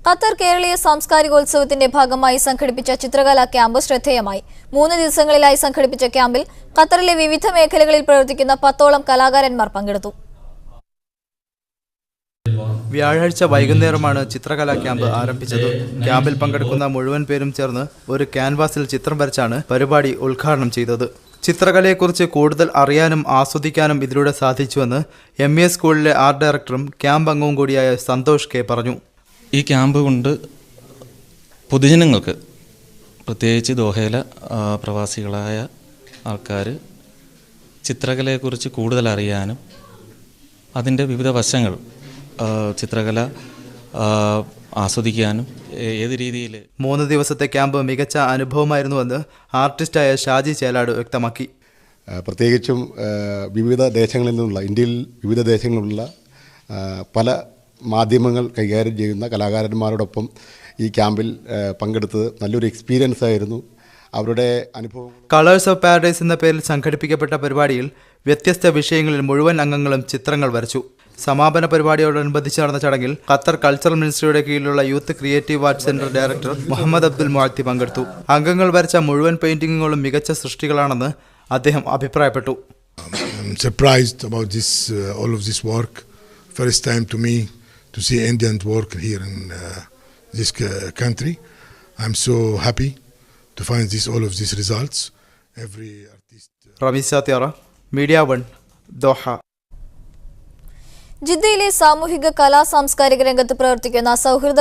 Qatar കേരളീയ സാംസ്കാരികോത്സവത്തിന്റെ ഭാഗമായി സംഘടിപ്പിച്ച ചിത്രകലാ ക്യാമ്പ് ശ്രദ്ധേയമായി. 3 ദിവസങ്ങളിലായി സംഘടിപ്പിച്ച ക്യാമ്പിൽ ഖത്തറിലെ വിവിധ മേഖലകളിൽ പ്രവർത്തിക്കുന്ന 10ഓളം കലാകാരന്മാർ പങ്കെടുത്തു. വ്യാഴാഴ്ച വൈകുന്നേരമാണ് ചിത്രകലാ ക്യാമ്പ് ആരംഭിച്ചത്. ക്യാമ്പിൽ പങ്കെടുക്കുന്ന മുഴുവൻ പേരും ചേർന്ന് ഒരു ക്യാൻവാസിൽ ചിത്രം വരച്ചാണ് പരിപാടി ഉദ്ഘാടനം ചെയ്തത്. ചിത്രകലയെക്കുറിച്ച് കൂടുതൽ അറിയാനും ആസ്വദിക്കാനും ഇതിലൂടെ സാധിച്ചുവെന്ന് MA സ്കൂളിലെ ആർട്ട് ഡയറക്ടറും ക്യാമ്പ് അംഗവും കൂടിയായ സന്തോഷ് കെ പറഞ്ഞു. ഈ ക്യാമ്പ് കൊണ്ട് പൊതുജനങ്ങൾക്ക്, പ്രത്യേകിച്ച് ദോഹയിലെ പ്രവാസികളായ ആൾക്കാർ ചിത്രകലയെക്കുറിച്ച് കൂടുതൽ അറിയാനും അതിൻ്റെ വിവിധ വശങ്ങൾ ചിത്രകല ആസ്വദിക്കാനും ഏത് രീതിയിൽ 3 ദിവസത്തെ ക്യാമ്പ് മികച്ച അനുഭവമായിരുന്നുവെന്ന് ആർട്ടിസ്റ്റായ ഷാജി ചേലാട് വ്യക്തമാക്കി. പ്രത്യേകിച്ചും വിവിധ ദേശങ്ങളിൽ നിന്നുള്ള, ഇന്ത്യയിൽ വിവിധ ദേശങ്ങളിലുള്ള പല മാധ്യമങ്ങൾ കൈകാര്യം ചെയ്യുന്ന കലാകാരന്മാരോടൊപ്പം ഈ ക്യാമ്പിൽ പങ്കെടുത്തത് നല്ലൊരു എക്സ്പീരിയൻസ് ആയിരുന്നു. അവരുടെ അനുഭവം. കളേഴ്സ് ഓഫ് പാരഡൈസ് എന്ന പേരിൽ സംഘടിപ്പിക്കപ്പെട്ട പരിപാടിയിൽ വ്യത്യസ്ത വിഷയങ്ങളിൽ മുഴുവൻ അംഗങ്ങളും ചിത്രങ്ങൾ വരച്ചു. സമാപന പരിപാടിയോടനുബന്ധിച്ച് നടന്ന ചടങ്ങിൽ ഖത്തർ കൾച്ചറൽ മിനിസ്ട്രിയുടെ കീഴിലുള്ള youth creative arts centre director Muhammad Abdul Muathi പങ്കെടുത്തു. അംഗങ്ങൾ വരച്ച മുഴുവൻ പെയിന്റിങ്ങുകളും മികച്ച സൃഷ്ടികളാണെന്ന് അദ്ദേഹം അഭിപ്രായപ്പെട്ടു. To see Indian work here in this country. I'm so happy to find all of these results. Every artist. Ramees സാത്തിയാറ, മീഡിയ 1, ദോഹ. ജിദ്ദയിലെ സാമൂഹിക കലാ സാംസ്കാരിക രംഗത്ത് പ്രവർത്തിക്കുന്ന സൗഹൃദ